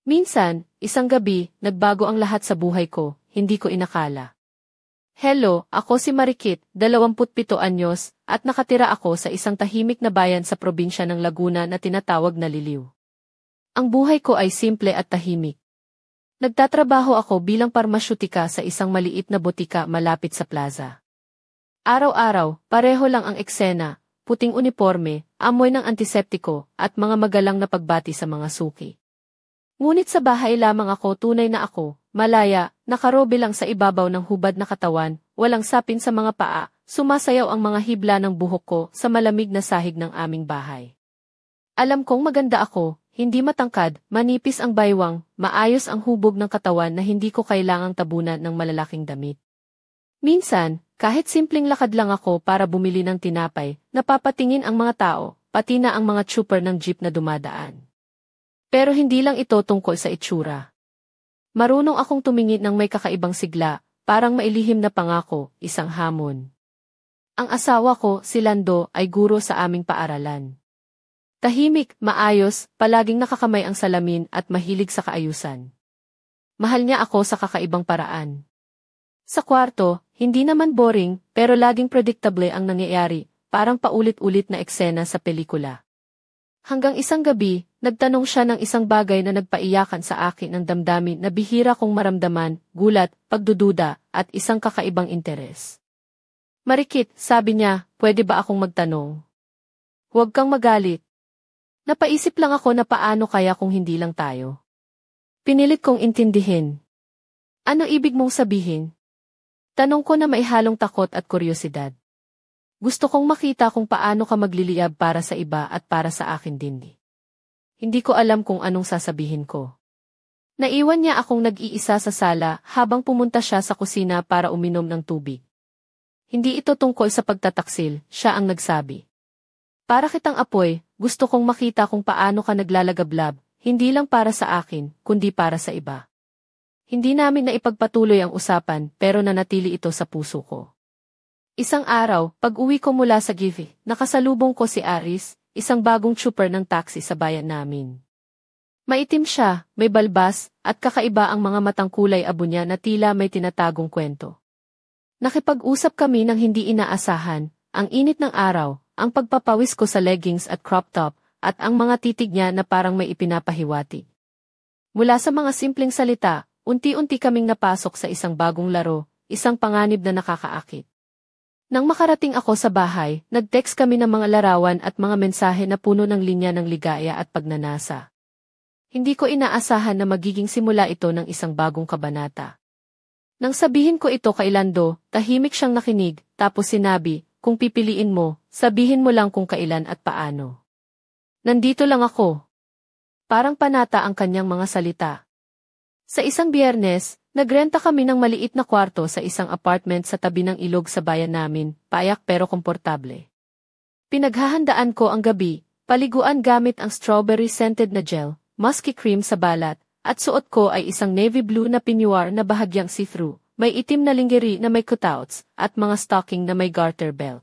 Minsan, isang gabi, nagbago ang lahat sa buhay ko, hindi ko inakala. Hello, ako si Marikit, 27 anyos, at nakatira ako sa isang tahimik na bayan sa probinsya ng Laguna na tinatawag na Liliw. Ang buhay ko ay simple at tahimik. Nagtatrabaho ako bilang parmasyutika sa isang maliit na botika malapit sa plaza. Araw-araw, pareho lang ang eksena, puting uniforme, amoy ng antiseptiko, at mga magalang na pagbati sa mga suki. Ngunit sa bahay lamang ako tunay na ako, malaya, nakarobe lang sa ibabaw ng hubad na katawan, walang sapin sa mga paa, sumasayaw ang mga hibla ng buhok ko sa malamig na sahig ng aming bahay. Alam kong maganda ako, hindi matangkad, manipis ang baywang, maayos ang hubog ng katawan na hindi ko kailangang tabunan ng malalaking damit. Minsan, kahit simpleng lakad lang ako para bumili ng tinapay, napapatingin ang mga tao, pati na ang mga trooper ng jeep na dumadaan. Pero hindi lang ito tungkol sa itsura. Marunong akong tumingin ng may kakaibang sigla, parang mailihim na pangako, isang hamon. Ang asawa ko, si Lando, ay guro sa aming paaralan. Tahimik, maayos, palaging nakakamay ang salamin at mahilig sa kaayusan. Mahal niya ako sa kakaibang paraan. Sa kwarto, hindi naman boring, pero laging predictable ang nangyayari, parang paulit-ulit na eksena sa pelikula. Hanggang isang gabi, nagtanong siya ng isang bagay na nagpaiyakan sa akin ng damdamin na bihira kong maramdaman, gulat, pagdududa, at isang kakaibang interes. Marikit, sabi niya, pwede ba akong magtanong? Huwag kang magalit. Napaisip lang ako na paano kaya kung hindi lang tayo. Pinilit kong intindihin. Ano ibig mong sabihin? Tanong ko na maihalong takot at kuryosidad. Gusto kong makita kung paano ka magliliyab para sa iba at para sa akin din. Hindi ko alam kung anong sasabihin ko. Naiwan niya akong nag-iisa sa sala habang pumunta siya sa kusina para uminom ng tubig. Hindi ito tungkol sa pagtataksil, siya ang nagsabi. Para kitang apoy, gusto kong makita kung paano ka naglalagablab, hindi lang para sa akin, kundi para sa iba. Hindi namin na ipagpatuloy ang usapan pero nanatili ito sa puso ko. Isang araw, pag-uwi ko mula sa Givi, nakasalubong ko si Aris, isang bagong trooper ng taxi sa bayan namin. Maitim siya, may balbas, at kakaiba ang mga matang kulay abo niya na tila may tinatagong kwento. Nakipag-usap kami ng hindi inaasahan, ang init ng araw, ang pagpapawis ko sa leggings at crop top, at ang mga titig niya na parang may ipinapahiwatig. Mula sa mga simpleng salita, unti-unti kaming napasok sa isang bagong laro, isang panganib na nakakaakit. Nang makarating ako sa bahay, nag-text kami ng mga larawan at mga mensahe na puno ng linya ng ligaya at pagnanasa. Hindi ko inaasahan na magiging simula ito ng isang bagong kabanata. Nang sabihin ko ito kay Lando, tahimik siyang nakinig, tapos sinabi, kung pipiliin mo, sabihin mo lang kung kailan at paano. Nandito lang ako. Parang panata ang kanyang mga salita. Sa isang Biyernes, nagrenta kami ng maliit na kwarto sa isang apartment sa tabi ng ilog sa bayan namin, payak pero komportable. Pinaghahandaan ko ang gabi, paliguan gamit ang strawberry-scented na gel, musky cream sa balat, at suot ko ay isang navy blue na peignoir na bahagyang see-through, may itim na lingerie na may cutouts, at mga stocking na may garter belt.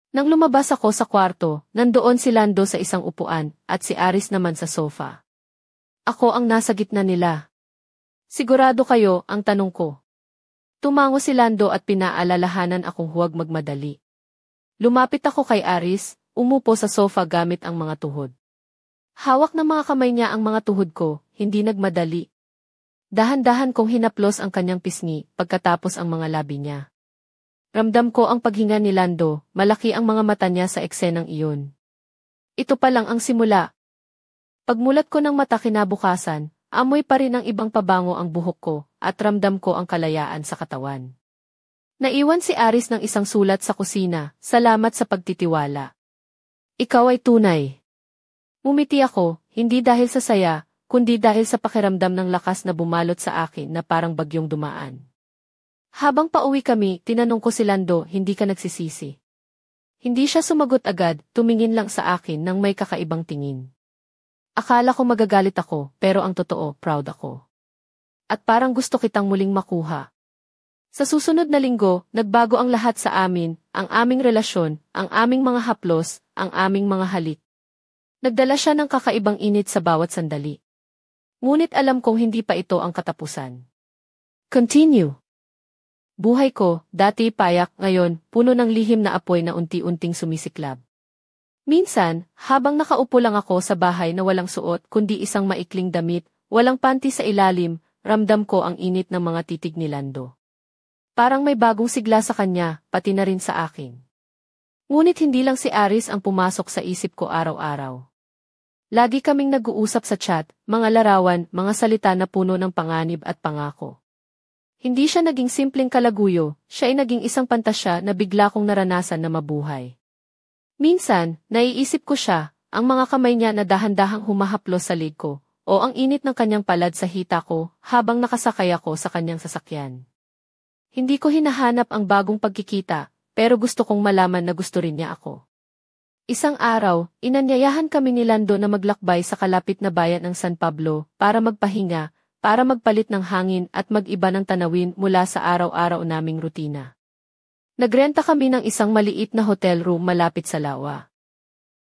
Nang lumabas ako sa kwarto, nandoon si Lando sa isang upuan, at si Aris naman sa sofa. Ako ang nasa gitna nila. Sigurado kayo, ang tanong ko. Tumango si Lando at pinaalalahanan akong huwag magmadali. Lumapit ako kay Aris, umupo sa sofa gamit ang mga tuhod. Hawak ng mga kamay niya ang mga tuhod ko, hindi nagmadali. Dahan-dahan kong hinaplos ang kanyang pisngi, pagkatapos ang mga labi niya. Ramdam ko ang paghinga ni Lando, malaki ang mga mata niya sa eksenang iyon. Ito pa lang ang simula. Pagmulat ko ng mata kinabukasan, amoy pa rin ang ibang pabango ang buhok ko, at ramdam ko ang kalayaan sa katawan. Naiwan si Aris ng isang sulat sa kusina, salamat sa pagtitiwala. Ikaw ay tunay. Ngumiti ako, hindi dahil sa saya, kundi dahil sa pakiramdam ng lakas na bumalot sa akin na parang bagyong dumaan. Habang pauwi kami, tinanong ko si Lando, hindi ka nagsisisi. Hindi siya sumagot agad, tumingin lang sa akin nang may kakaibang tingin. Akala ko magagalit ako, pero ang totoo, proud ako. At parang gusto kitang muling makuha. Sa susunod na linggo, nagbago ang lahat sa amin, ang aming relasyon, ang aming mga haplos, ang aming mga halik. Nagdala siya ng kakaibang init sa bawat sandali. Ngunit alam kong hindi pa ito ang katapusan. Continue. Buhay ko, dati payak, ngayon, puno ng lihim na apoy na unti-unting sumisiklab. Minsan, habang nakaupo lang ako sa bahay na walang suot kundi isang maikling damit, walang panty sa ilalim, ramdam ko ang init ng mga titig ni Lando. Parang may bagong sigla sa kanya, pati na rin sa akin. Ngunit hindi lang si Aris ang pumasok sa isip ko araw-araw. Lagi kaming nag-uusap sa chat, mga larawan, mga salita na puno ng panganib at pangako. Hindi siya naging simpleng kalaguyo, siya ay naging isang pantasya na bigla kong naranasan na mabuhay. Minsan, naiisip ko siya, ang mga kamay niya na dahan-dahang humahaplos sa leg ko, o ang init ng kanyang palad sa hita ko habang nakasakay ako sa kanyang sasakyan. Hindi ko hinahanap ang bagong pagkikita, pero gusto kong malaman na gusto rin niya ako. Isang araw, inanyayahan kami ni Lando na maglakbay sa kalapit na bayan ng San Pablo para magpahinga, para magpalit ng hangin at mag-iba ng tanawin mula sa araw-araw naming rutina. Nagrenta kami ng isang maliit na hotel room malapit sa lawa.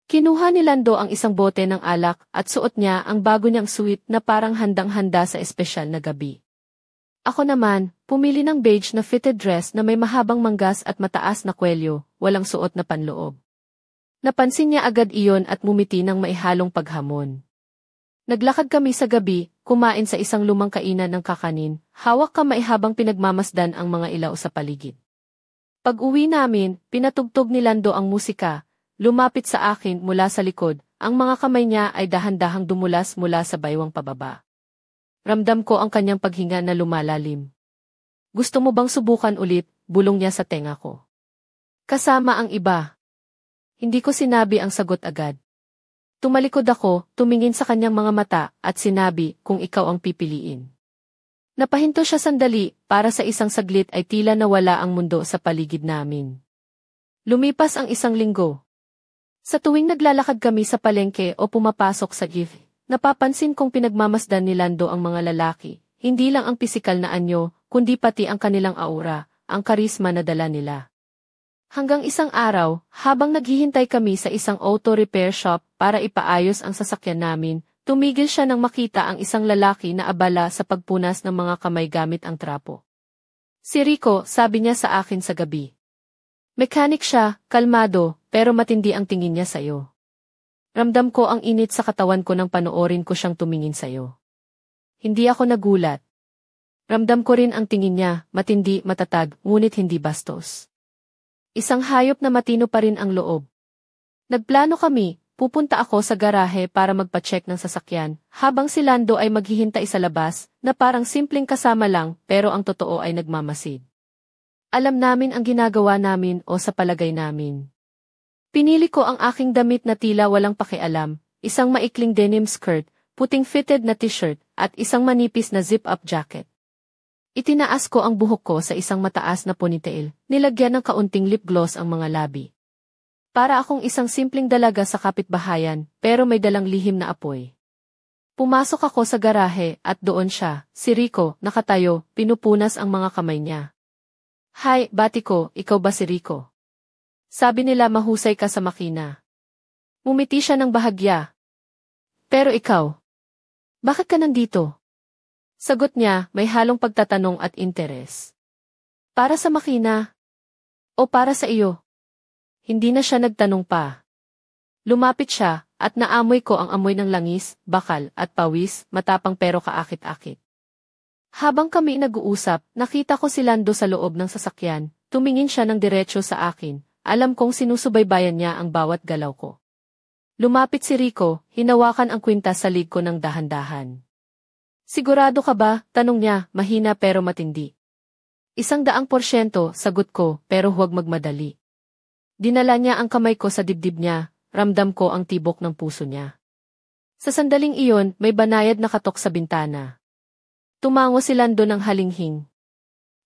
Kinuha ni Lando ang isang bote ng alak at suot niya ang bago niyang suit na parang handang-handa sa espesyal na gabi. Ako naman, pumili ng beige na fitted dress na may mahabang manggas at mataas na kwelyo, walang suot na panloob. Napansin niya agad iyon at ngumiti ng maihalong paghamon. Naglakad kami sa gabi, kumain sa isang lumang kainan ng kakanin, hawak kamay habang pinagmamasdan ang mga ilaw sa paligid. Pag-uwi namin, pinatugtog ni Lando ang musika, lumapit sa akin mula sa likod, ang mga kamay niya ay dahan-dahang dumulas mula sa baywang pababa. Ramdam ko ang kanyang paghinga na lumalalim. Gusto mo bang subukan ulit, bulong niya sa tenga ko. Kasama ang iba. Hindi ko sinabi ang sagot agad. Tumalikod ako, tumingin sa kanyang mga mata, at sinabi kung ikaw ang pipiliin. Napahinto siya sandali, para sa isang saglit ay tila nawala ang mundo sa paligid namin. Lumipas ang isang linggo. Sa tuwing naglalakad kami sa palengke o pumapasok sa gift, napapansin kong pinagmamasdan ni Lando ang mga lalaki, hindi lang ang pisikal na anyo, kundi pati ang kanilang aura, ang karisma na dala nila. Hanggang isang araw, habang naghihintay kami sa isang auto repair shop para ipaayos ang sasakyan namin, tumigil siya nang makita ang isang lalaki na abala sa pagpunas ng mga kamay gamit ang trapo. Si Rico, sabi niya sa akin sa gabi. Mechanic siya, kalmado, pero matindi ang tingin niya sa'yo. Ramdam ko ang init sa katawan ko nang panoorin ko siyang tumingin sa'yo. Hindi ako nagulat. Ramdam ko rin ang tingin niya, matindi, matatag, ngunit hindi bastos. Isang hayop na matino pa rin ang loob. Nagplano kami. Pupunta ako sa garahe para magpa-check ng sasakyan, habang si Lando ay maghihintay sa labas, na parang simpleng kasama lang, pero ang totoo ay nagmamasid. Alam namin ang ginagawa namin o sa palagay namin. Pinili ko ang aking damit na tila walang pakialam, isang maikling denim skirt, puting fitted na t-shirt, at isang manipis na zip-up jacket. Itinaas ko ang buhok ko sa isang mataas na ponytail, nilagyan ng kaunting lip gloss ang mga labi. Para akong isang simpleng dalaga sa kapitbahayan, pero may dalang lihim na apoy. Pumasok ako sa garahe at doon siya, si Rico, nakatayo, pinupunas ang mga kamay niya. Hi, bati ko, ikaw ba si Rico? Sabi nila mahusay ka sa makina. Ngumiti siya ng bahagya. Pero ikaw, bakit ka nandito? Sagot niya, may halong pagtatanong at interes. Para sa makina? O para sa iyo? Hindi na siya nagtanong pa. Lumapit siya, at naamoy ko ang amoy ng langis, bakal, at pawis, matapang pero kaakit-akit. Habang kami nag-uusap, nakita ko si Lando sa loob ng sasakyan, tumingin siya ng diretsyo sa akin, alam kong sinusubaybayan niya ang bawat galaw ko. Lumapit si Rico, hinawakan ang kwintas sa lig ko ng dahan-dahan. Sigurado ka ba? Tanong niya, mahina pero matindi. 100%, sagot ko, pero huwag magmadali. Dinala niya ang kamay ko sa dibdib niya, ramdam ko ang tibok ng puso niya. Sa sandaling iyon, may banayad na katok sa bintana. Tumango si Lando ng halinghing.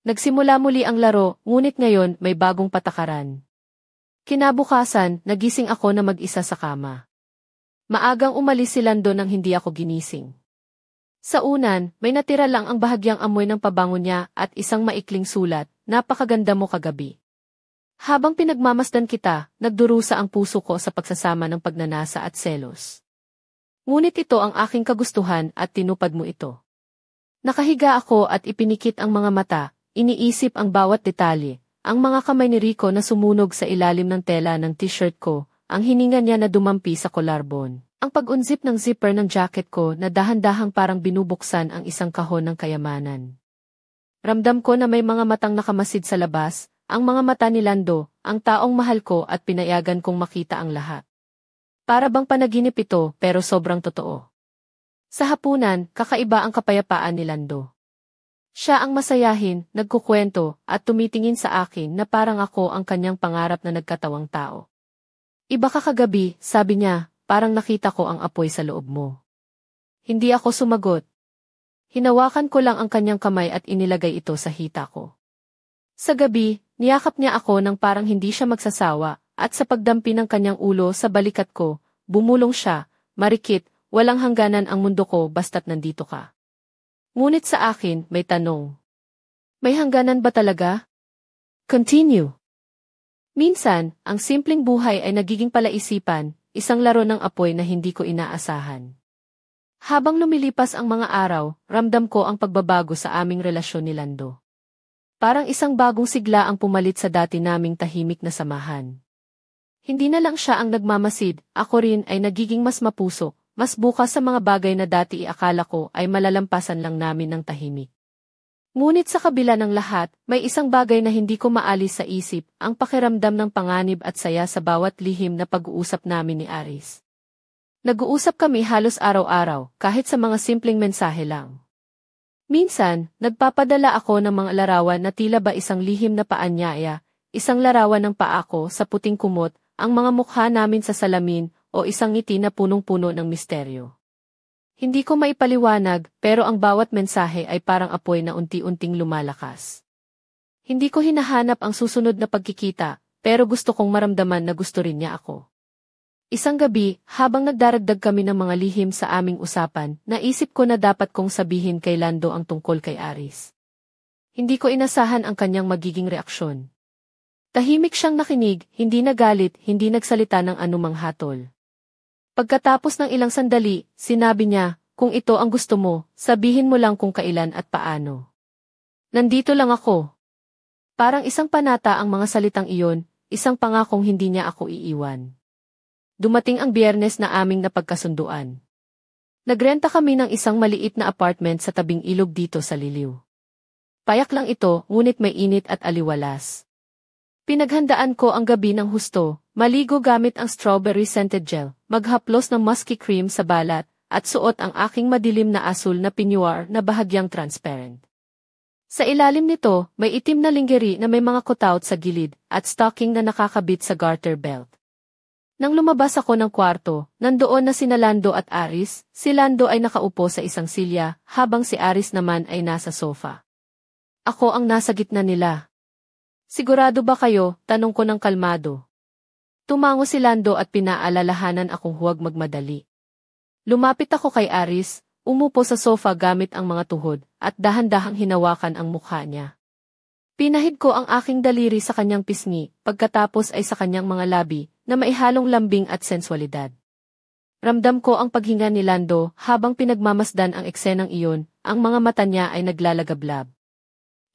Nagsimula muli ang laro, ngunit ngayon may bagong patakaran. Kinabukasan, nagising ako na mag-isa sa kama. Maagang umalis si Lando nang hindi ako ginising. Sa unan, may natira lang ang bahagyang amoy ng pabango niya at isang maikling sulat, napakaganda mo kagabi. Habang pinagmamasdan kita, nagdurusa ang puso ko sa pagsasama ng pagnanasa at selos. Ngunit ito ang aking kagustuhan at tinupad mo ito. Nakahiga ako at ipinikit ang mga mata, iniisip ang bawat detalye, ang mga kamay ni Rico na sumunog sa ilalim ng tela ng t-shirt ko, ang hininga niya na dumampi sa collarbone, ang pag-unzip ng zipper ng jacket ko na dahan-dahang parang binubuksan ang isang kahon ng kayamanan. Ramdam ko na may mga matang nakamasid sa labas, ang mga mata ni Lando, ang taong mahal ko at pinayagan kong makita ang lahat. Para bang panaginip ito pero sobrang totoo. Sa hapunan, kakaiba ang kapayapaan ni Lando. Siya ang masayahin, nagkukwento, at tumitingin sa akin na parang ako ang kanyang pangarap na nagkatawang tao. Iba ka kagabi, sabi niya, parang nakita ko ang apoy sa loob mo. Hindi ako sumagot. Hinawakan ko lang ang kanyang kamay at inilagay ito sa hita ko. Sa gabi, niyakap niya ako nang parang hindi siya magsasawa, at sa pagdampi ng kanyang ulo sa balikat ko, bumulong siya, "Marikit, walang hangganan ang mundo ko basta't nandito ka." Ngunit sa akin, may tanong. May hangganan ba talaga? Continue. Minsan, ang simpleng buhay ay nagiging palaisipan, isang laro ng apoy na hindi ko inaasahan. Habang lumilipas ang mga araw, ramdam ko ang pagbabago sa aming relasyon ni Lando. Parang isang bagong sigla ang pumalit sa dati naming tahimik na samahan. Hindi na lang siya ang nagmamasid, ako rin ay nagiging mas mapuso, mas bukas sa mga bagay na dati iakala ko ay malalampasan lang namin ng tahimik. Ngunit sa kabila ng lahat, may isang bagay na hindi ko maalis sa isip, ang pakiramdam ng panganib at saya sa bawat lihim na pag-uusap namin ni Aris. Nag-uusap kami halos araw-araw, kahit sa mga simpleng mensahe lang. Minsan, nagpapadala ako ng mga larawan na tila ba isang lihim na paanyaya, isang larawan ng paa ko sa puting kumot, ang mga mukha namin sa salamin, o isang ngiti na punong-puno ng misteryo. Hindi ko maipaliwanag, pero ang bawat mensahe ay parang apoy na unti-unting lumalakas. Hindi ko hinahanap ang susunod na pagkikita, pero gusto kong maramdaman na gusto rin niya ako. Isang gabi, habang nagdaragdag kami ng mga lihim sa aming usapan, naisip ko na dapat kong sabihin kay Lando ang tungkol kay Aris. Hindi ko inasahan ang kanyang magiging reaksyon. Tahimik siyang nakinig, hindi nagalit, hindi nagsalita ng anumang hatol. Pagkatapos ng ilang sandali, sinabi niya, "Kung ito ang gusto mo, sabihin mo lang kung kailan at paano. Nandito lang ako." Parang isang panata ang mga salitang iyon, isang pangakong hindi niya ako iiwan. Dumating ang Biyernes na aming napagkasunduan. Nagrenta kami ng isang maliit na apartment sa tabing ilog dito sa Liliw. Payak lang ito, ngunit may init at aliwalas. Pinaghandaan ko ang gabi ng husto, maligo gamit ang strawberry-scented gel, maghaplos ng musky cream sa balat, at suot ang aking madilim na asul na peignoir na bahagyang transparent. Sa ilalim nito, may itim na lingerie na may mga cutout sa gilid, at stocking na nakakabit sa garter belt. Nang lumabas ako ng kwarto, nandoon na sina Lando at Aris, si Lando ay nakaupo sa isang silya, habang si Aris naman ay nasa sofa. Ako ang nasa gitna nila. "Sigurado ba kayo?" tanong ko ng kalmado. Tumango si Lando at pinaalalahanan akong huwag magmadali. Lumapit ako kay Aris, umupo sa sofa gamit ang mga tuhod, at dahan-dahang hinawakan ang mukha niya. Pinahid ko ang aking daliri sa kanyang pisngi, pagkatapos ay sa kanyang mga labi, na maihalong lambing at sensualidad. Ramdam ko ang paghinga ni Lando habang pinagmamasdan ang eksenang iyon, ang mga mata niya ay naglalagablab.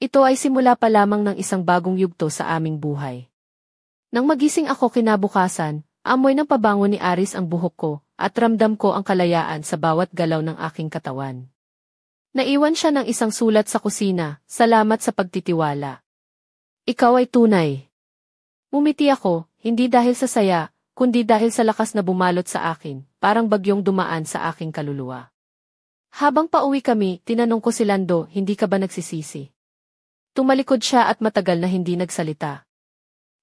Ito ay simula pa lamang ng isang bagong yugto sa aming buhay. Nang magising ako kinabukasan, amoy ng pabango ni Aris ang buhok ko, at ramdam ko ang kalayaan sa bawat galaw ng aking katawan. Naiwan siya ng isang sulat sa kusina, "Salamat sa pagtitiwala. Ikaw ay tunay." Umiti ako, hindi dahil sa saya, kundi dahil sa lakas na bumalot sa akin, parang bagyong dumaan sa aking kaluluwa. Habang pauwi kami, tinanong ko si Lando, "Hindi ka ba nagsisisi?" Tumalikod siya at matagal na hindi nagsalita.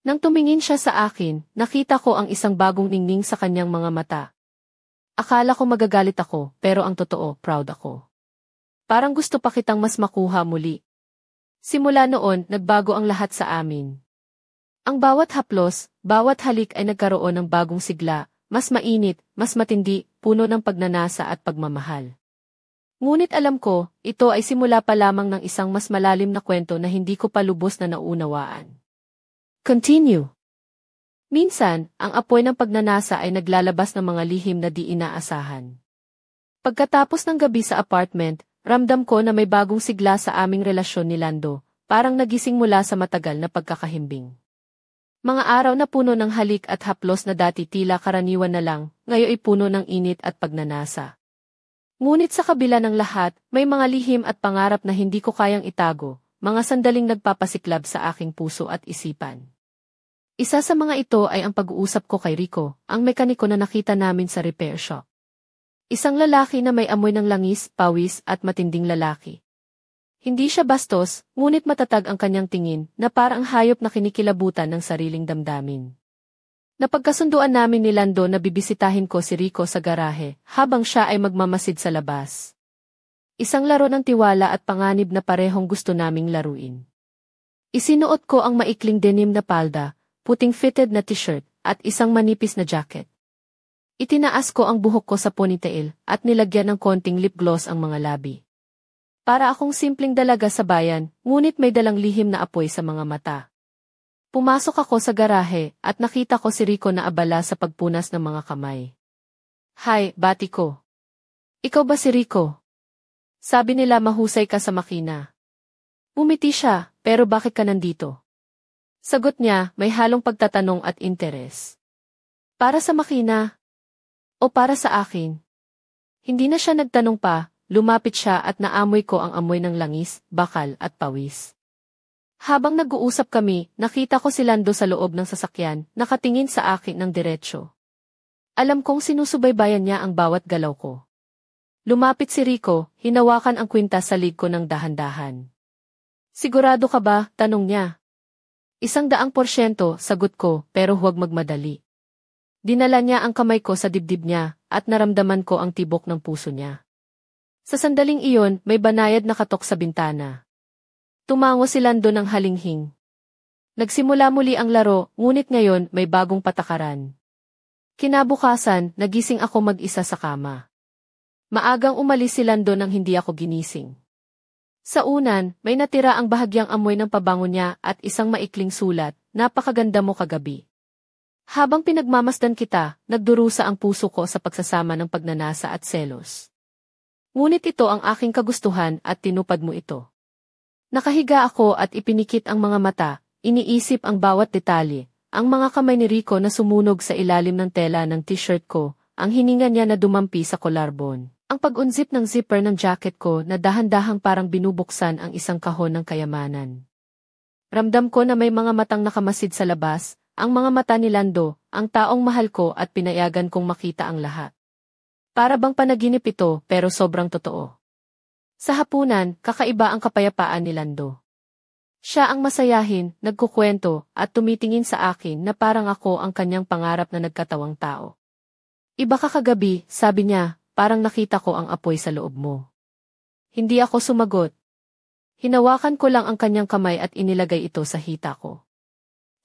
Nang tumingin siya sa akin, nakita ko ang isang bagong ningning sa kanyang mga mata. Akala ko magagalit ako, pero ang totoo, proud ako. Parang gusto pa kitang mas makuha muli. Simula noon, nagbago ang lahat sa amin. Ang bawat haplos, bawat halik ay nagkaroon ng bagong sigla, mas mainit, mas matindi, puno ng pagnanasa at pagmamahal. Ngunit alam ko, ito ay simula pa lamang ng isang mas malalim na kwento na hindi ko pa lubos na naunawaan. Continue. Minsan, ang apoy ng pagnanasa ay naglalabas ng mga lihim na di inaasahan. Pagkatapos ng gabi sa apartment, ramdam ko na may bagong sigla sa aming relasyon ni Lando, parang nagising mula sa matagal na pagkakahimbing. Mga araw na puno ng halik at haplos na dati tila karaniwan na lang, ngayon ay puno ng init at pagnanasa. Ngunit sa kabila ng lahat, may mga lihim at pangarap na hindi ko kayang itago, mga sandaling nagpapasiklab sa aking puso at isipan. Isa sa mga ito ay ang pag-uusap ko kay Rico, ang mekaniko na nakita namin sa repair shop. Isang lalaki na may amoy ng langis, pawis at matinding lalaki. Hindi siya bastos, ngunit matatag ang kanyang tingin na parang hayop na kinikilabutan ng sariling damdamin. Napagkasunduan namin ni Lando na bibisitahin ko si Rico sa garahe habang siya ay magmamasid sa labas. Isang laro ng tiwala at panganib na parehong gusto naming laruin. Isinuot ko ang maikling denim na palda, puting fitted na t-shirt, at isang manipis na jacket. Itinaas ko ang buhok ko sa ponytail at nilagyan ng konting lip gloss ang mga labi. Para akong simpleng dalaga sa bayan, ngunit may dalang lihim na apoy sa mga mata. Pumasok ako sa garahe at nakita ko si Rico na abala sa pagpunas ng mga kamay. "Hi, bati ko. Ikaw ba si Rico?" Sabi nila mahusay ka sa makina. Umiti siya, pero bakit ka nandito? Sagot niya, may halong pagtatanong at interes. Para sa makina? O para sa akin? Hindi na siya nagtanong pa, lumapit siya at naamoy ko ang amoy ng langis, bakal at pawis. Habang nag-uusap kami, nakita ko si Lando sa loob ng sasakyan, nakatingin sa akin ng diretsyo. Alam kong sinusubaybayan niya ang bawat galaw ko. Lumapit si Rico, hinawakan ang kwintas sa lig ko ng dahan-dahan. Sigurado ka ba? Tanong niya. 100%, sagot ko, pero huwag magmadali. Dinala niya ang kamay ko sa dibdib niya, at naramdaman ko ang tibok ng puso niya. Sa sandaling iyon, may banayad na katok sa bintana. Tumango si Lando ng halinghing. Nagsimula muli ang laro, ngunit ngayon may bagong patakaran. Kinabukasan, nagising ako mag-isa sa kama. Maagang umalis si Lando nang hindi ako ginising. Sa unan, may natira ang bahagyang amoy ng pabango niya at isang maikling sulat, napakaganda mo kagabi. Habang pinagmamasdan kita, nagdurusa ang puso ko sa pagsasama ng pagnanasa at selos. Ngunit ito ang aking kagustuhan at tinupad mo ito. Nakahiga ako at ipinikit ang mga mata, iniisip ang bawat detalye, ang mga kamay ni Rico na sumunog sa ilalim ng tela ng t-shirt ko, ang hininga niya na dumampi sa collarbone, ang pag-unzip ng zipper ng jacket ko na dahan-dahang parang binubuksan ang isang kahon ng kayamanan. Ramdam ko na may mga matang nakamasid sa labas, ang mga mata ni Lando, ang taong mahal ko at pinayagan kong makita ang lahat. Para bang panaginip ito pero sobrang totoo. Sa hapunan, kakaiba ang kapayapaan ni Lando. Siya ang masayahin, nagkukwento, at tumitingin sa akin na parang ako ang kanyang pangarap na nagkatawang tao. Iba ka kagabi, sabi niya, parang nakita ko ang apoy sa loob mo. Hindi ako sumagot. Hinawakan ko lang ang kanyang kamay at inilagay ito sa hita ko.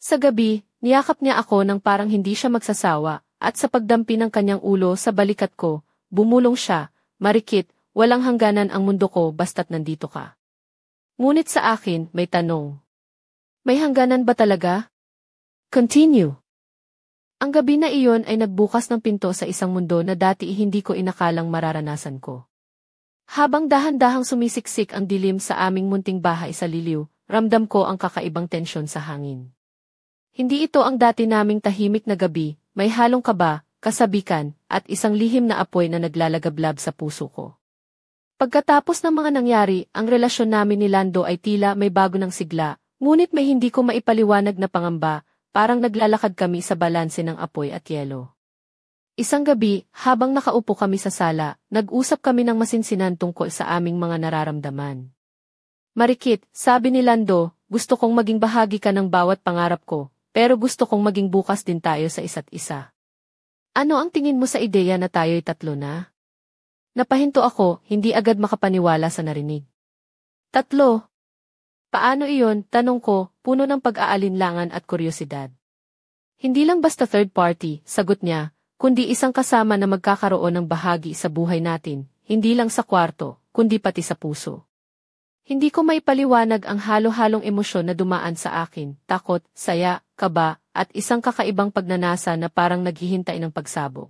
Sa gabi, niyakap niya ako nang parang hindi siya magsasawa, at sa pagdampi ng kanyang ulo sa balikat ko, bumulong siya, "Marikit, walang hangganan ang mundo ko basta't nandito ka." Ngunit sa akin, may tanong. May hangganan ba talaga? Continue. Ang gabi na iyon ay nagbukas ng pinto sa isang mundo na dati hindi ko inakalang mararanasan ko. Habang dahan-dahang sumisiksik ang dilim sa aming munting bahay sa Liliw, ramdam ko ang kakaibang tensyon sa hangin. Hindi ito ang dati naming tahimik na gabi, may halong kaba, kasabikan, at isang lihim na apoy na naglalagablab sa puso ko. Pagkatapos ng mga nangyari, ang relasyon namin ni Lando ay tila may bago ng sigla, ngunit may hindi ko maipaliwanag na pangamba, parang naglalakad kami sa balanse ng apoy at yelo. Isang gabi, habang nakaupo kami sa sala, nag-usap kami ng masinsinan tungkol sa aming mga nararamdaman. Marikit, sabi ni Lando, gusto kong maging bahagi ka ng bawat pangarap ko, pero gusto kong maging bukas din tayo sa isa't isa. Ano ang tingin mo sa ideya na tayo'y tatlo na? Napahinto ako, hindi agad makapaniwala sa narinig. Tatlo? Paano iyon? Tanong ko, puno ng pag-aalinlangan at kuryosidad. Hindi lang basta third party, sagot niya, kundi isang kasama na magkakaroon ng bahagi sa buhay natin, hindi lang sa kwarto, kundi pati sa puso. Hindi ko maipaliwanag ang halo-halong emosyon na dumaan sa akin, takot, saya, kaba, at isang kakaibang pagnanasa na parang naghihintay ng pagsabog.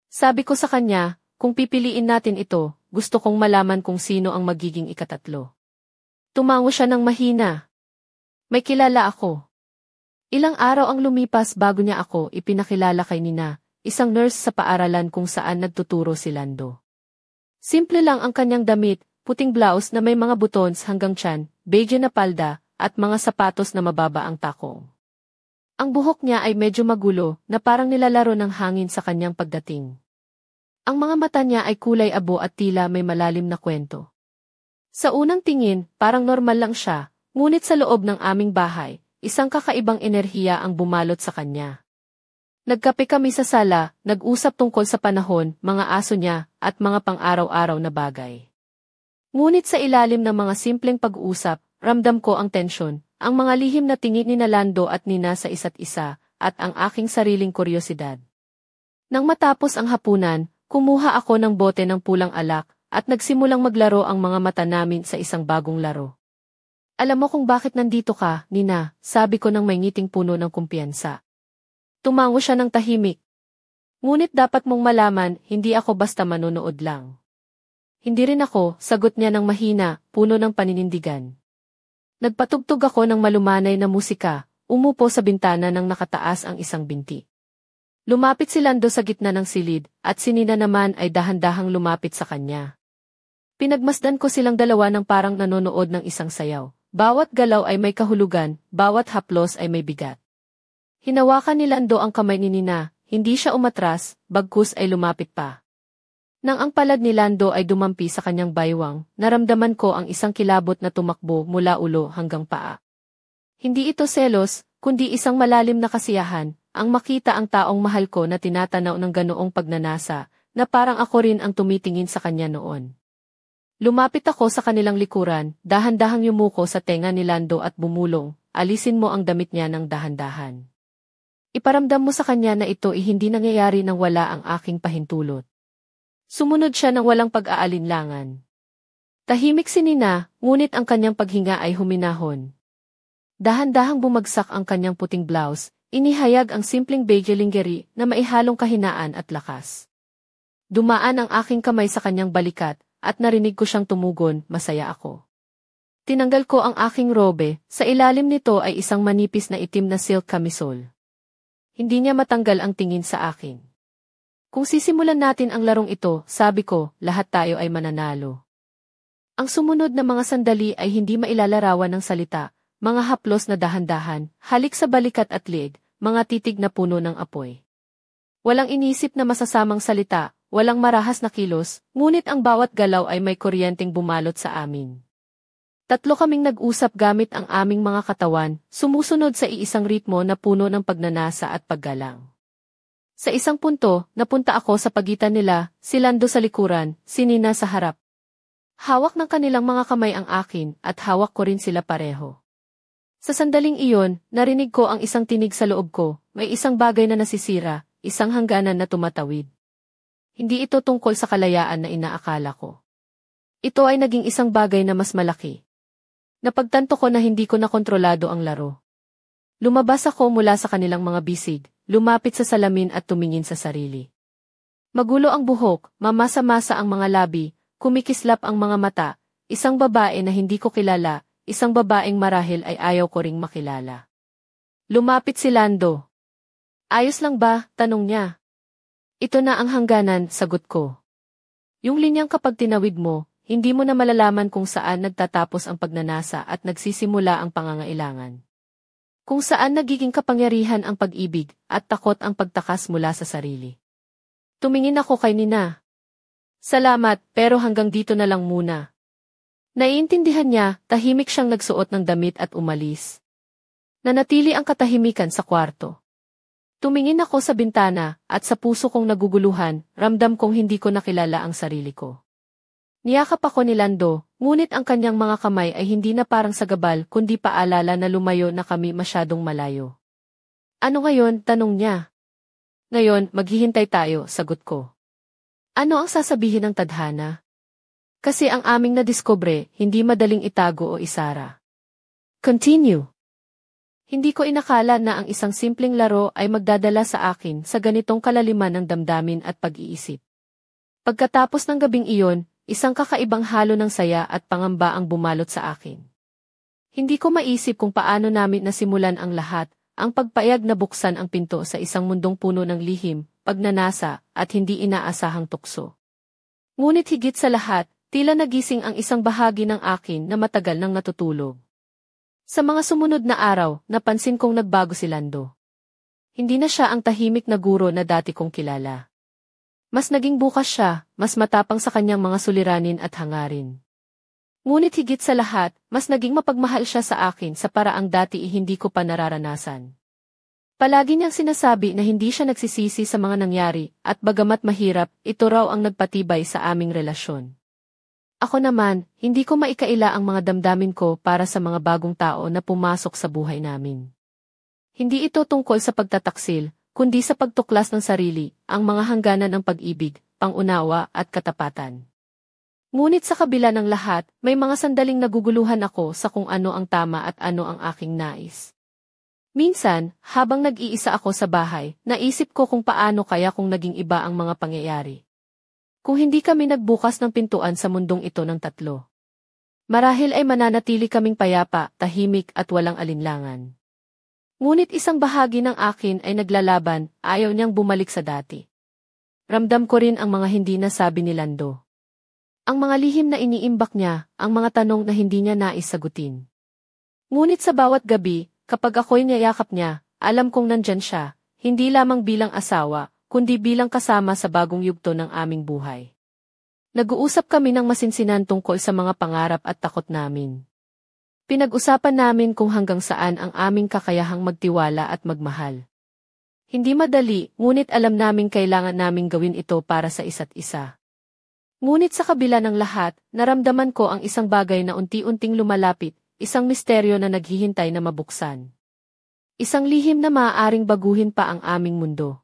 Sabi ko sa kanya, kung pipiliin natin ito, gusto kong malaman kung sino ang magiging ikatatlo. Tumango siya ng mahina. May kilala ako. Ilang araw ang lumipas bago niya ako ipinakilala kay Nina, isang nurse sa paaralan kung saan nagtuturo si Lando. Simple lang ang kanyang damit, puting blouse na may mga buttons hanggang tiyan, beige na palda, at mga sapatos na mababa ang takong. Ang buhok niya ay medyo magulo na parang nilalaro ng hangin sa kanyang pagdating. Ang mga mata niya ay kulay abo at tila may malalim na kwento. Sa unang tingin, parang normal lang siya, ngunit sa loob ng aming bahay, isang kakaibang enerhiya ang bumalot sa kanya. Nagkape kami sa sala, nag-usap tungkol sa panahon, mga aso niya, at mga pang-araw-araw na bagay. Ngunit sa ilalim ng mga simpleng pag-uusap, ramdam ko ang tensyon, ang mga lihim na tingin ni Lando at Nina sa isa't isa, at ang aking sariling kuryosidad. Nang matapos ang hapunan, kumuha ako ng bote ng pulang alak, at nagsimulang maglaro ang mga mata namin sa isang bagong laro. Alam mo kung bakit nandito ka, Nina, sabi ko nang may ngiting puno ng kumpiyansa. Tumango siya ng tahimik. Ngunit dapat mong malaman, hindi ako basta manonood lang. Hindi rin ako, sagot niya ng mahina, puno ng paninindigan. Nagpatugtog ako ng malumanay na musika, umupo sa bintana nang nakataas ang isang binti. Lumapit si Lando sa gitna ng silid, at si Nina naman ay dahan-dahang lumapit sa kanya. Pinagmasdan ko silang dalawa ng parang nanonood ng isang sayaw. Bawat galaw ay may kahulugan, bawat haplos ay may bigat. Hinawakan ni Lando ang kamay ni Nina, hindi siya umatras, bagkus ay lumapit pa. Nang ang palad ni Lando ay dumampi sa kanyang baywang, naramdaman ko ang isang kilabot na tumakbo mula ulo hanggang paa. Hindi ito selos, kundi isang malalim na kasiyahan, ang makita ang taong mahal ko na tinatanaw ng ganoong pagnanasa, na parang ako rin ang tumitingin sa kanya noon. Lumapit ako sa kanilang likuran, dahan-dahang yumuko sa tenga ni Lando at bumulong, alisin mo ang damit niya ng dahan-dahan. Iparamdam mo sa kanya na ito ay hindi nangyayari nang wala ang aking pahintulot. Sumunod siya ng walang pag-aalinlangan. Tahimik si Nina, ngunit ang kanyang paghinga ay huminahon. Dahan-dahang bumagsak ang kanyang puting blouse, inihayag ang simpleng beige lingerie na maihalong kahinaan at lakas. Dumaan ang aking kamay sa kanyang balikat, at narinig ko siyang tumugon, masaya ako. Tinanggal ko ang aking robe, sa ilalim nito ay isang manipis na itim na silk camisole. Hindi niya matanggal ang tingin sa akin. Kung sisimulan natin ang larong ito, sabi ko, lahat tayo ay mananalo. Ang sumunod na mga sandali ay hindi mailalarawan ng salita, mga haplos na dahan-dahan, halik sa balikat at liig, mga titig na puno ng apoy. Walang inisip na masasamang salita, walang marahas na kilos, ngunit ang bawat galaw ay may kuryenteng bumalot sa amin. Tatlo kaming nag-usap gamit ang aming mga katawan, sumusunod sa iisang ritmo na puno ng pagnanasa at paggalang. Sa isang punto, napunta ako sa pagitan nila, si Lando sa likuran, si Nina sa harap. Hawak ng kanilang mga kamay ang akin, at hawak ko rin sila pareho. Sa sandaling iyon, narinig ko ang isang tinig sa loob ko, may isang bagay na nasisira, isang hangganan na tumatawid. Hindi ito tungkol sa kalayaan na inaakala ko. Ito ay naging isang bagay na mas malaki. Napagtanto ko na hindi ko nakontrolado ang laro. Lumabas ako mula sa kanilang mga bisig, lumapit sa salamin at tumingin sa sarili. Magulo ang buhok, mamasa-masa ang mga labi, kumikislap ang mga mata, isang babae na hindi ko kilala, isang babaeng marahil ay ayaw ko ring makilala. Lumapit si Lando. Ayos lang ba? Tanong niya. Ito na ang hangganan, sagot ko. Yung linyang kapag tinawid mo, hindi mo na malalaman kung saan nagtatapos ang pagnanasa at nagsisimula ang pangangailangan. Kung saan nagiging kapangyarihan ang pag-ibig at takot ang pagtakas mula sa sarili. Tumingin ako kay Nina. Salamat, pero hanggang dito na lang muna. Naiintindihan niya, tahimik siyang nagsuot ng damit at umalis. Nanatili ang katahimikan sa kwarto. Tumingin ako sa bintana, at sa puso kong naguguluhan, ramdam kong hindi ko nakilala ang sarili ko. Niyakap ako ni Lando, ngunit ang kanyang mga kamay ay hindi na parang sagabal kundi paalala na lumayo na kami masyadong malayo. Ano ngayon? Tanong niya. Ngayon, maghihintay tayo, sagot ko. Ano ang sasabihin ng tadhana? Kasi ang aming nadiskubre, hindi madaling itago o isara. Continue. Hindi ko inakala na ang isang simpleng laro ay magdadala sa akin sa ganitong kalaliman ng damdamin at pag-iisip. Pagkatapos ng gabing iyon, isang kakaibang halo ng saya at pangamba ang bumalot sa akin. Hindi ko maisip kung paano namin nasimulan ang lahat, ang pagpayag na buksan ang pinto sa isang mundong puno ng lihim, pagnanasa, at hindi inaasahang tukso. Ngunit higit sa lahat, tila nagising ang isang bahagi ng akin na matagal nang natutulog. Sa mga sumunod na araw, napansin kong nagbago si Lando. Hindi na siya ang tahimik na guro na dati kong kilala. Mas naging bukas siya, mas matapang sa kanyang mga suliranin at hangarin. Ngunit higit sa lahat, mas naging mapagmahal siya sa akin sa paraang dati hindi ko pa nararanasan. Palagi niyang sinasabi na hindi siya nagsisisi sa mga nangyari at bagamat mahirap, ito raw ang nagpatibay sa aming relasyon. Ako naman, hindi ko maikaila ang mga damdamin ko para sa mga bagong tao na pumasok sa buhay namin. Hindi ito tungkol sa pagtataksil, kundi sa pagtuklas ng sarili, ang mga hangganan ng pag-ibig, pangunawa at katapatan. Ngunit sa kabila ng lahat, may mga sandaling naguguluhan ako sa kung ano ang tama at ano ang aking nais. Minsan, habang nag-iisa ako sa bahay, naisip ko kung paano kaya kung naging iba ang mga pangyayari. Kung hindi kami nagbukas ng pintuan sa mundong ito ng tatlo. Marahil ay mananatili kaming payapa, tahimik at walang alinlangan. Ngunit isang bahagi ng akin ay naglalaban, ayaw niyang bumalik sa dati. Ramdam ko rin ang mga hindi nasabi ni Lando. Ang mga lihim na iniimbak niya, ang mga tanong na hindi niya nais sagutin. Ngunit sa bawat gabi, kapag ako'y niyayakap niya, alam kong nandyan siya, hindi lamang bilang asawa, kundi bilang kasama sa bagong yugto ng aming buhay. Nag-uusap kami ng masinsinan tungkol sa mga pangarap at takot namin. Pinag-usapan namin kung hanggang saan ang aming kakayahang magtiwala at magmahal. Hindi madali, ngunit alam naming kailangan naming gawin ito para sa isa't isa. Ngunit sa kabila ng lahat, naramdaman ko ang isang bagay na unti-unting lumalapit, isang misteryo na naghihintay na mabuksan. Isang lihim na maaaring baguhin pa ang aming mundo.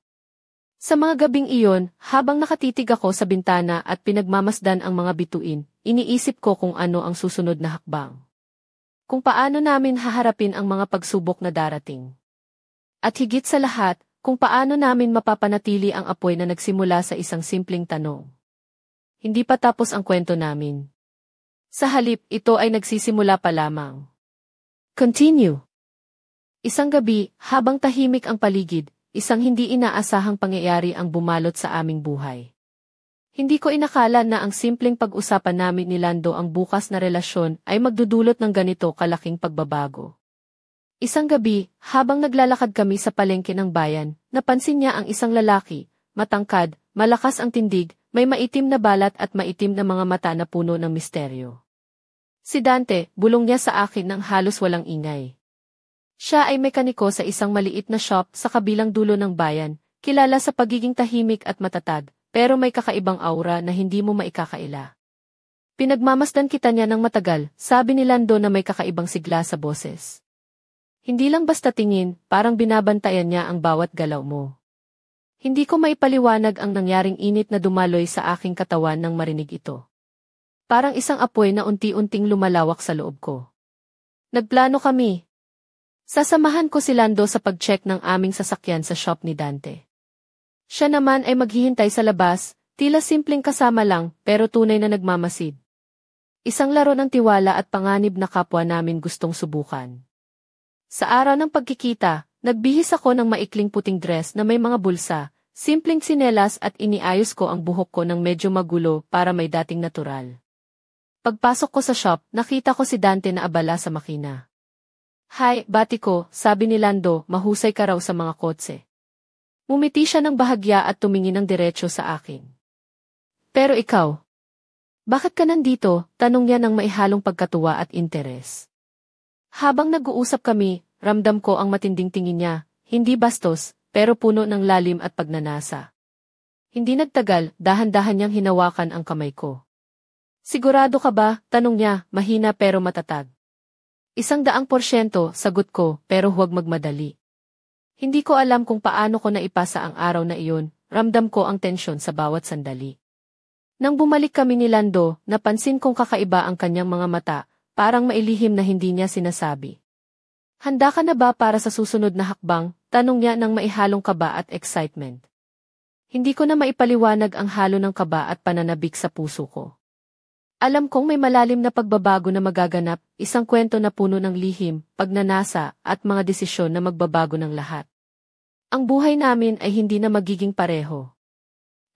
Sa mga gabing iyon, habang nakatitig ako sa bintana at pinagmamasdan ang mga bituin, iniisip ko kung ano ang susunod na hakbang. Kung paano namin haharapin ang mga pagsubok na darating. At higit sa lahat, kung paano namin mapapanatili ang apoy na nagsimula sa isang simpleng tanong. Hindi pa tapos ang kwento namin. Sa halip, ito ay nagsisimula pa lamang. Continue. Isang gabi, habang tahimik ang paligid, isang hindi inaasahang pangyayari ang bumalot sa aming buhay. Hindi ko inakala na ang simpleng pag-usapan namin ni Lando ang bukas na relasyon ay magdudulot ng ganito kalaking pagbabago. Isang gabi, habang naglalakad kami sa palengke ng bayan, napansin niya ang isang lalaki, matangkad, malakas ang tindig, may maitim na balat at maitim na mga mata na puno ng misteryo. Si Dante, bulong niya sa akin nang halos walang ingay. Siya ay mekaniko sa isang maliit na shop sa kabilang dulo ng bayan, kilala sa pagiging tahimik at matatag, pero may kakaibang aura na hindi mo maikakaila. Pinagmamasdan kita niya ng matagal, sabi ni Lando na may kakaibang sigla sa boses. Hindi lang basta tingin, parang binabantayan niya ang bawat galaw mo. Hindi ko maipaliwanag ang nangyaring init na dumaloy sa aking katawan nang marinig ito. Parang isang apoy na unti-unting lumalawak sa loob ko. Nagplano kami. Sasamahan ko si Lando sa pag-check ng aming sasakyan sa shop ni Dante. Siya naman ay maghihintay sa labas, tila simpleng kasama lang pero tunay na nagmamasid. Isang laro ng tiwala at panganib na kapwa namin gustong subukan. Sa araw ng pagkikita, nagbihis ako ng maikling puting dress na may mga bulsa, simpleng tsinelas at iniayos ko ang buhok ko ng medyo magulo para may dating natural. Pagpasok ko sa shop, nakita ko si Dante na abala sa makina. Hi, bati ko, sabi ni Lando, mahusay ka raw sa mga kotse. Mumiti siya ng bahagya at tumingin ng diretso sa akin. Pero ikaw, bakit ka nandito? Tanong niya ng maihalong pagkatuwa at interes. Habang nag-uusap kami, ramdam ko ang matinding tingin niya, hindi bastos, pero puno ng lalim at pagnanasa. Hindi nagtagal, dahan-dahan niyang hinawakan ang kamay ko. Sigurado ka ba? Tanong niya, mahina pero matatag. 100%, sagot ko, pero huwag magmadali. Hindi ko alam kung paano ko naipasa ang araw na iyon, ramdam ko ang tensyon sa bawat sandali. Nang bumalik kami ni Lando, napansin kong kakaiba ang kanyang mga mata, parang mailihim na hindi niya sinasabi. Handa ka na ba para sa susunod na hakbang? Tanong niya ng maihalong kaba at excitement. Hindi ko na maipaliwanag ang halo ng kaba at pananabik sa puso ko. Alam kong may malalim na pagbabago na magaganap, isang kwento na puno ng lihim, pagnanasa, at mga desisyon na magbabago ng lahat. Ang buhay namin ay hindi na magiging pareho.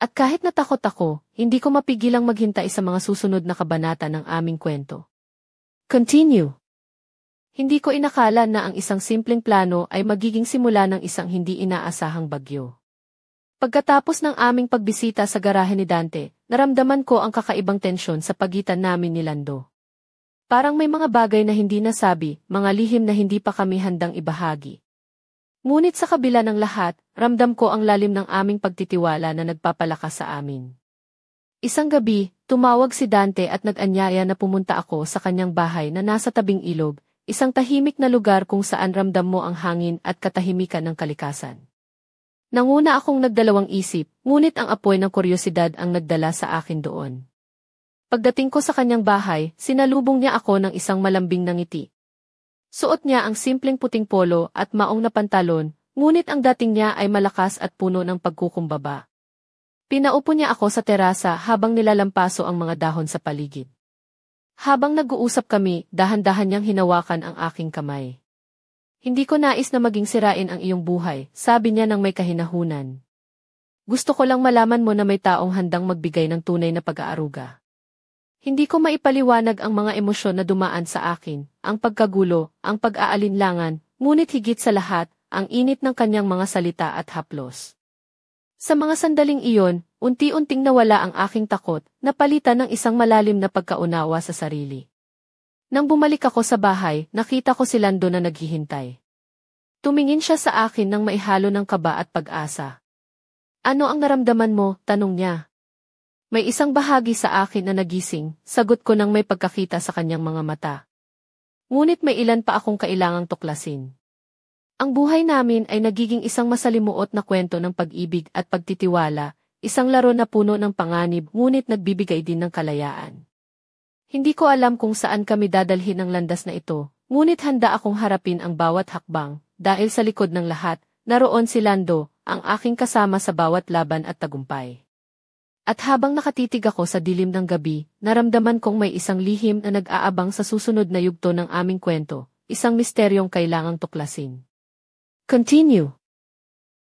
At kahit natakot ako, hindi ko mapigilang maghintay sa mga susunod na kabanata ng aming kwento. Continue. Hindi ko inakala na ang isang simpleng plano ay magiging simula ng isang hindi inaasahang bagyo. Pagkatapos ng aming pagbisita sa garahe ni Dante, naramdaman ko ang kakaibang tensyon sa pagitan namin ni Lando. Parang may mga bagay na hindi nasabi, mga lihim na hindi pa kami handang ibahagi. Ngunit sa kabila ng lahat, ramdam ko ang lalim ng aming pagtitiwala na nagpapalakas sa amin. Isang gabi, tumawag si Dante at nag-anyaya na pumunta ako sa kanyang bahay na nasa tabing ilog, isang tahimik na lugar kung saan ramdam mo ang hangin at katahimikan ng kalikasan. Nanguna akong nagdalawang isip, ngunit ang apoy ng kuryosidad ang nagdala sa akin doon. Pagdating ko sa kanyang bahay, sinalubong niya ako ng isang malambing na ngiti. Suot niya ang simpleng puting polo at maong na pantalon, ngunit ang dating niya ay malakas at puno ng pagkukumbaba. Pinaupo niya ako sa terasa habang nilalampaso ang mga dahon sa paligid. Habang nag-uusap kami, dahan-dahan niyang hinawakan ang aking kamay. Hindi ko nais na maging sirain ang iyong buhay, sabi niya nang may kahinahunan. Gusto ko lang malaman mo na may taong handang magbigay ng tunay na pag-aaruga. Hindi ko maipaliwanag ang mga emosyon na dumaan sa akin, ang pagkagulo, ang pag-aalinlangan, ngunit higit sa lahat, ang init ng kanyang mga salita at haplos. Sa mga sandaling iyon, unti-unting nawala ang aking takot, napalitan ng isang malalim na pagkaunawa sa sarili. Nang bumalik ako sa bahay, nakita ko si Lando na naghihintay. Tumingin siya sa akin nang maihalo ng kaba at pag-asa. Ano ang naramdaman mo? Tanong niya. May isang bahagi sa akin na nagising, sagot ko nang may pagkakita sa kanyang mga mata. Ngunit may ilan pa akong kailangang tuklasin. Ang buhay namin ay nagiging isang masalimuot na kwento ng pag-ibig at pagtitiwala, isang laro na puno ng panganib ngunit nagbibigay din ng kalayaan. Hindi ko alam kung saan kami dadalhin ng landas na ito, ngunit handa akong harapin ang bawat hakbang, dahil sa likod ng lahat, naroon si Lando, ang aking kasama sa bawat laban at tagumpay. At habang nakatitig ako sa dilim ng gabi, naramdaman kong may isang lihim na nag-aabang sa susunod na yugto ng aming kwento, isang misteryong kailangang tuklasin. Continue.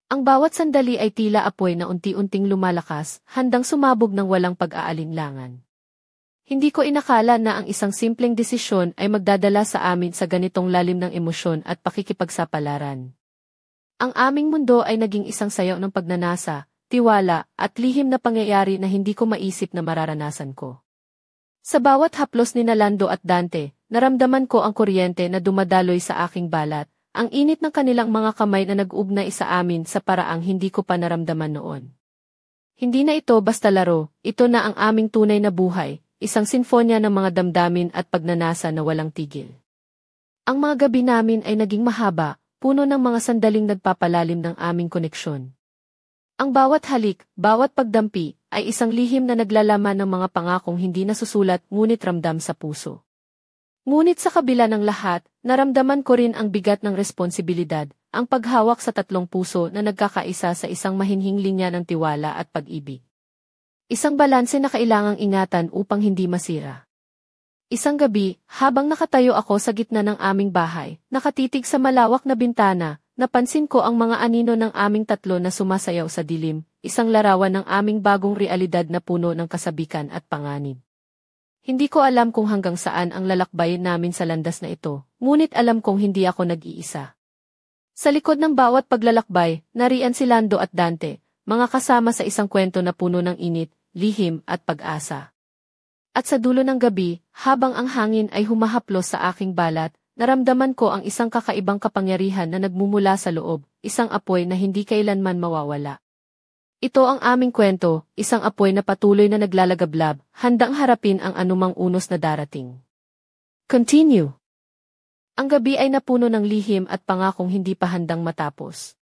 Ang bawat sandali ay tila apoy na unti-unting lumalakas, handang sumabog ng walang pag-aalinlangan. Hindi ko inakala na ang isang simpleng desisyon ay magdadala sa amin sa ganitong lalim ng emosyon at pakikipagsapalaran. Ang aming mundo ay naging isang sayaw ng pagnanasa, tiwala, at lihim na pangyayari na hindi ko maisip na mararanasan ko. Sa bawat haplos ni Lando at Dante, naramdaman ko ang kuryente na dumadaloy sa aking balat, ang init ng kanilang mga kamay na nag-ugnay sa amin sa paraang hindi ko pa naramdaman noon. Hindi na ito basta laro, ito na ang aming tunay na buhay. Isang sinfonya ng mga damdamin at pagnanasa na walang tigil. Ang mga gabi namin ay naging mahaba, puno ng mga sandaling nagpapalalim ng aming koneksyon. Ang bawat halik, bawat pagdampi, ay isang lihim na naglalaman ng mga pangakong hindi nasusulat ngunit ramdam sa puso. Ngunit sa kabila ng lahat, naramdaman ko rin ang bigat ng responsibilidad, ang paghawak sa tatlong puso na nagkakaisa sa isang mahinhing linya ng tiwala at pag-ibig. Isang balanse na kailangang ingatan upang hindi masira. Isang gabi, habang nakatayo ako sa gitna ng aming bahay, nakatitig sa malawak na bintana, napansin ko ang mga anino ng aming tatlo na sumasayaw sa dilim, isang larawan ng aming bagong realidad na puno ng kasabikan at panganib. Hindi ko alam kung hanggang saan ang lalakbayin namin sa landas na ito, ngunit alam kong hindi ako nag-iisa. Sa likod ng bawat paglalakbay, nariyan si Lando at Dante, mga kasama sa isang kwento na puno ng init, lihim at pag-asa. At sa dulo ng gabi, habang ang hangin ay humahaplos sa aking balat, naramdaman ko ang isang kakaibang kapangyarihan na nagmumula sa loob, isang apoy na hindi kailanman mawawala. Ito ang aming kwento, isang apoy na patuloy na naglalagablab, handang harapin ang anumang unos na darating. Continue. Ang gabi ay napuno ng lihim at pangakong hindi pa handang matapos.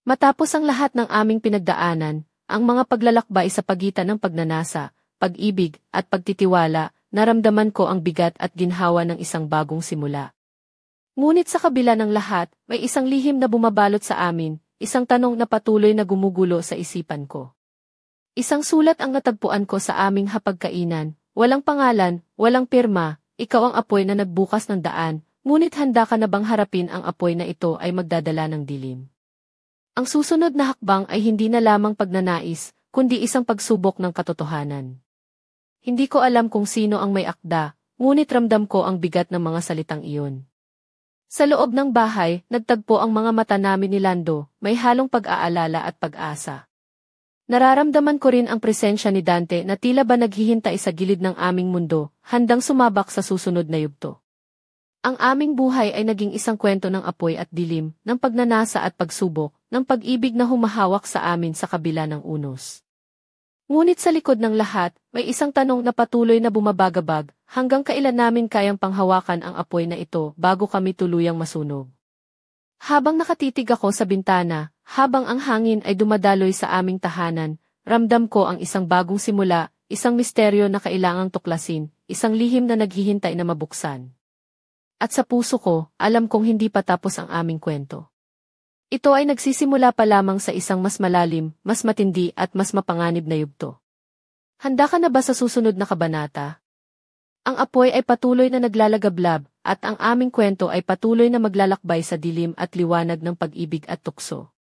Matapos ang lahat ng aming pinagdaanan, ang mga paglalakbay sa pagitan ng pagnanasa, pag-ibig, at pagtitiwala, naramdaman ko ang bigat at ginhawa ng isang bagong simula. Ngunit sa kabila ng lahat, may isang lihim na bumabalot sa amin, isang tanong na patuloy na gumugulo sa isipan ko. Isang sulat ang natagpuan ko sa aming hapagkainan, walang pangalan, walang pirma, ikaw ang apoy na nagbukas ng daan, ngunit handa ka na bang harapin ang apoy na ito ay magdadala ng dilim? Ang susunod na hakbang ay hindi na lamang pagnanais, kundi isang pagsubok ng katotohanan. Hindi ko alam kung sino ang may akda, ngunit ramdam ko ang bigat ng mga salitang iyon. Sa loob ng bahay, nagtagpo ang mga mata namin ni Lando, may halong pag-aalala at pag-asa. Nararamdaman ko rin ang presensya ni Dante na tila ba naghihintay sa gilid ng aming mundo, handang sumabak sa susunod na yugto. Ang aming buhay ay naging isang kwento ng apoy at dilim, ng pagnanasa at pagsubok, ng pag-ibig na humahawak sa amin sa kabila ng unos. Ngunit sa likod ng lahat, may isang tanong na patuloy na bumabagabag, hanggang kailan namin kayang panghawakan ang apoy na ito bago kami tuluyang masunog. Habang nakatitig ako sa bintana, habang ang hangin ay dumadaloy sa aming tahanan, ramdam ko ang isang bagong simula, isang misteryo na kailangang tuklasin, isang lihim na naghihintay na mabuksan. At sa puso ko, alam kong hindi pa tapos ang aming kwento. Ito ay nagsisimula pa lamang sa isang mas malalim, mas matindi at mas mapanganib na yugto. Handa ka na ba sa susunod na kabanata? Ang apoy ay patuloy na naglalagablab, at ang aming kwento ay patuloy na maglalakbay sa dilim at liwanag ng pag-ibig at tukso.